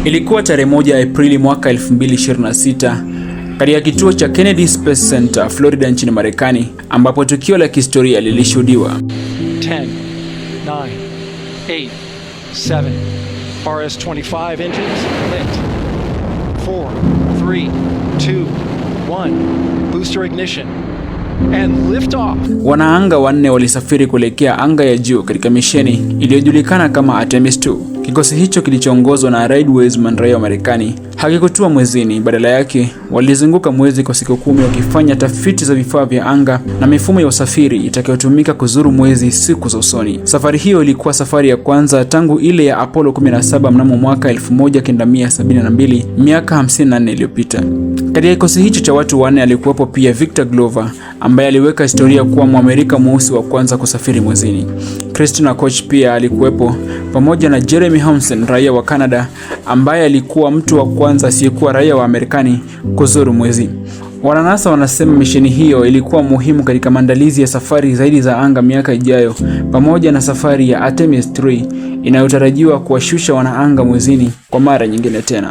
Ilikuwa tarehe 1 Aprili mwaka 2026 katika kituo cha Kennedy Space Center, Florida nchini Marekani, ambapo tukio la kihistoria lilishuhudiwa. 10, 9, 8, 7, RS-25 engines lit. 4, 3, 2, 1, booster ignition and lift off. Wanaanga wanne walisafiri kuelekea anga ya juu katika misheni iliyojulikana kama Artemis 2. Kikosi hicho kilichoongozwa na Reid Wiseman, raia wa Marekani, hakikutua mwezini. Badala yake walizunguka mwezi kwa siku 10 wakifanya tafiti za vifaa vya anga na mifumo ya usafiri itakayotumika kuzuru mwezi siku za usoni. Safari hiyo ilikuwa safari ya kwanza tangu ile ya Apollo 17 mnamo mwaka 1972, miaka 54 iliyopita. Katika kikosi hicho cha watu wanne alikuwepo pia Victor Glover, ambaye aliweka historia kuwa Mwamerika mweusi wa kwanza kusafiri mwezini. Christina Koch pia alikuwepo pamoja na Jeremy Hansen, raia wa Canada, ambaye alikuwa mtu wa kwanza asiyekuwa raia wa Marekani kuzuru mwezi. Wananasa wanasema misheni hiyo ilikuwa muhimu katika maandalizi ya safari zaidi za anga miaka ijayo, pamoja na safari ya Artemis 3 inayotarajiwa kuwashusha wanaanga mwezini kwa mara nyingine tena.